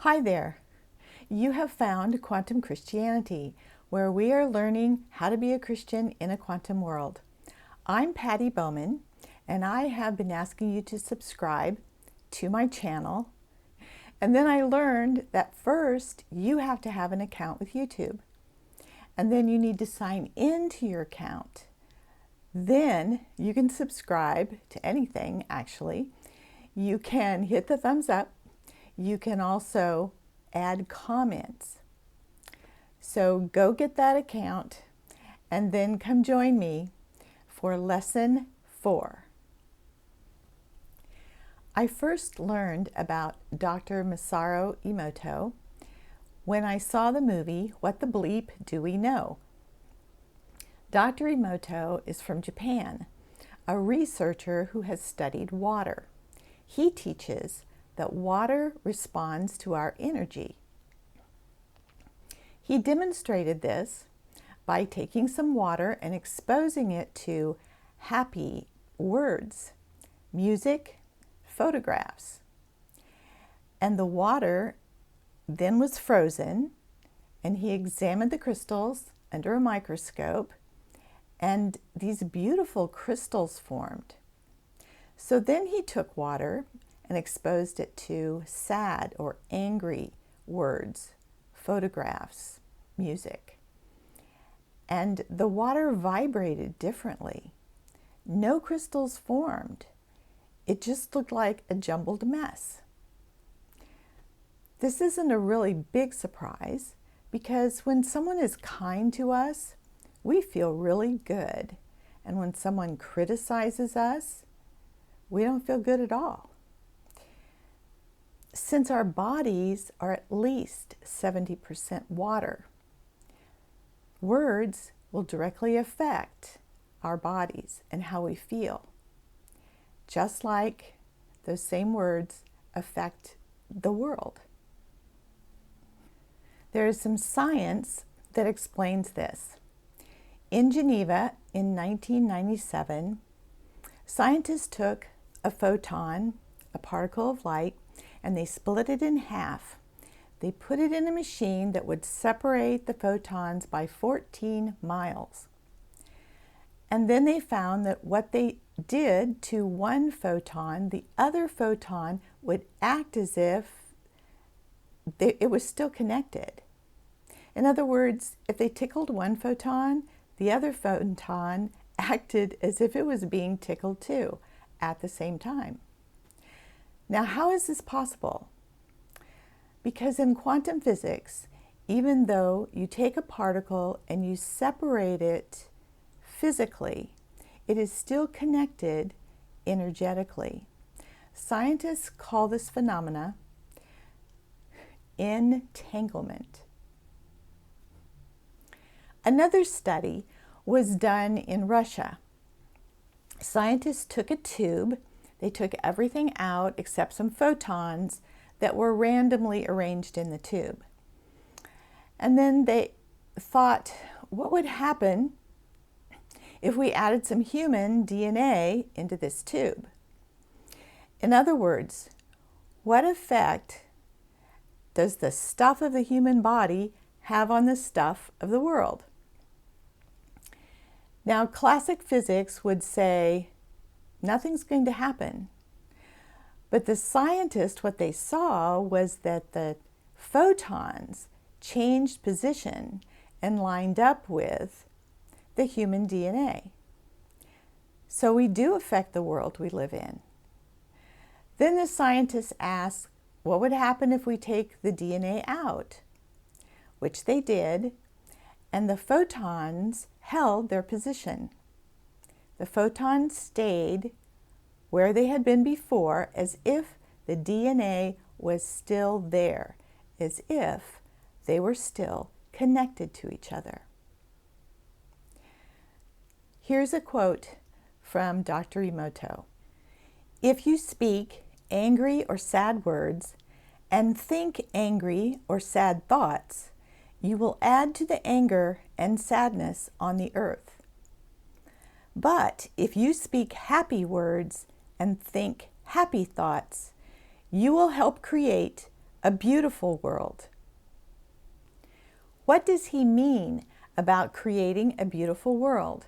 Hi there. You have found Quantum Christianity, where we are learning how to be a Christian in a quantum world. I'm Patty Bowman, and I have been asking you to subscribe to my channel. And then I learned that first you have to have an account with YouTube. And then you need to sign into your account. Then you can subscribe to anything, actually. You can hit the thumbs up. You can also add comments. So go get that account and then come join me for lesson 4. I first learned about Dr. Masaru Emoto when I saw the movie, What the Bleep Do We Know? Dr. Emoto is from Japan, a researcher who has studied water. He teaches that water responds to our energy. He demonstrated this by taking some water and exposing it to happy words, music, photographs. And the water then was frozen, and he examined the crystals under a microscope, and these beautiful crystals formed. So then he took water and exposed it to sad or angry words, photographs, music. And the water vibrated differently. No crystals formed. It just looked like a jumbled mess. This isn't a really big surprise because when someone is kind to us, we feel really good. And when someone criticizes us, we don't feel good at all. Since our bodies are at least 70% water, words will directly affect our bodies and how we feel, just like those same words affect the world. There is some science that explains this. In Geneva in 1997, scientists took a photon, a particle of light, and they split it in half. They put it in a machine that would separate the photons by 14 miles. And then they found that what they did to one photon, the other photon would act as if it was still connected. In other words, if they tickled one photon, the other photon acted as if it was being tickled too at the same time. Now, how is this possible? Because in quantum physics, even though you take a particle and you separate it physically, it is still connected energetically. Scientists call this phenomena entanglement. Another study was done in Russia. Scientists took a tube. They took everything out except some photons that were randomly arranged in the tube. And then they thought, what would happen if we added some human DNA into this tube? In other words, what effect does the stuff of the human body have on the stuff of the world? Now, classic physics would say, nothing's going to happen. But the scientists, what they saw was that the photons changed position and lined up with the human DNA. So we do affect the world we live in. Then the scientists asked, what would happen if we take the DNA out? Which they did, and the photons held their position. The photons stayed where they had been before, as if the DNA was still there, as if they were still connected to each other. Here's a quote from Dr. Emoto. If you speak angry or sad words and think angry or sad thoughts, you will add to the anger and sadness on the earth. But if you speak happy words and think happy thoughts, you will help create a beautiful world. What does he mean about creating a beautiful world?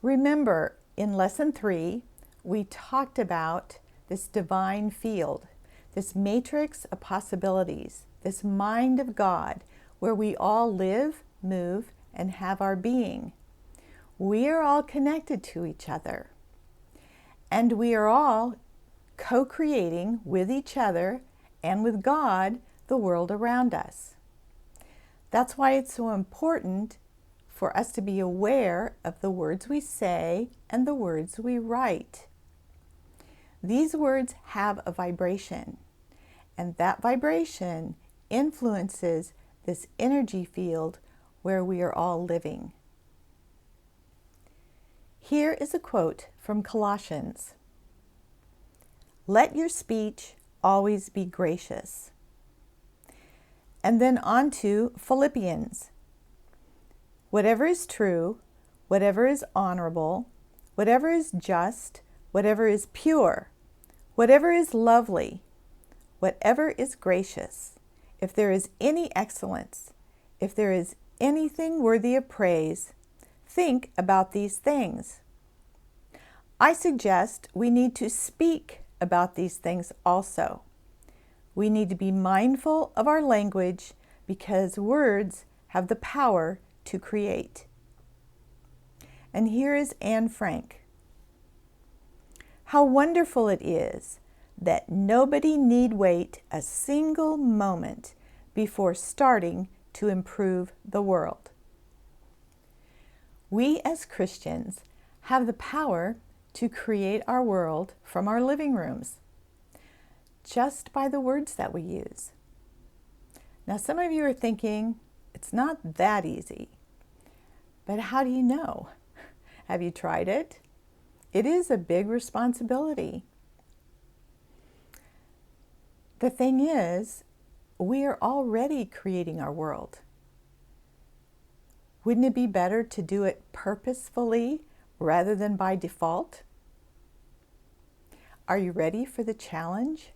Remember, in Lesson 3, we talked about this divine field, this matrix of possibilities, this mind of God, where we all live, move, and have our being. We are all connected to each other, and we are all co-creating with each other and with God the world around us. That's why it's so important for us to be aware of the words we say and the words we write. These words have a vibration, and that vibration influences this energy field where we are all living. Here is a quote from Colossians. "Let your speech always be gracious." And then on to Philippians. "Whatever is true, whatever is honorable, whatever is just, whatever is pure, whatever is lovely, whatever is gracious, if there is any excellence, if there is anything worthy of praise, think about these things." I suggest we need to speak about these things also. We need to be mindful of our language because words have the power to create. And here is Anne Frank. "How wonderful it is that nobody need wait a single moment before starting to improve the world." We as Christians have the power to create our world from our living rooms, just by the words that we use. Now, some of you are thinking, it's not that easy. But how do you know? Have you tried it? It is a big responsibility. The thing is, we are already creating our world. Wouldn't it be better to do it purposefully rather than by default? Are you ready for the challenge?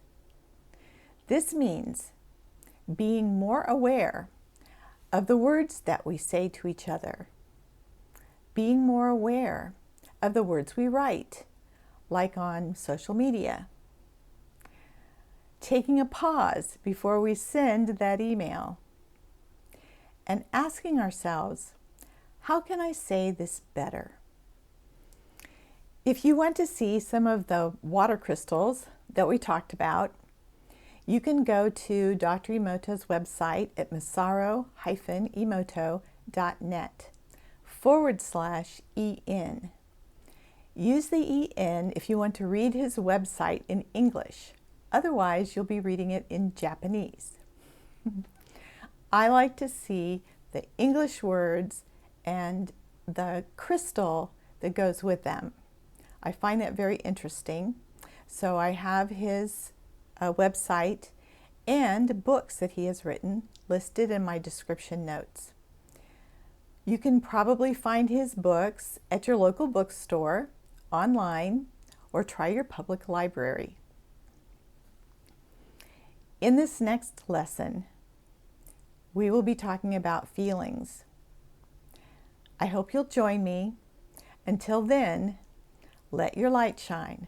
This means being more aware of the words that we say to each other, being more aware of the words we write, like on social media, taking a pause before we send that email, and asking ourselves, how can I say this better? If you want to see some of the water crystals that we talked about, you can go to Dr. Emoto's website at masaru-emoto.net/EN. Use the EN if you want to read his website in English. Otherwise, you'll be reading it in Japanese. I like to see the English words and the crystal that goes with them. I find that very interesting. So I have his website and books that he has written listed in my description notes. You can probably find his books at your local bookstore, online, or try your public library. In this next lesson, we will be talking about feelings. I hope you'll join me. Until then, let your light shine.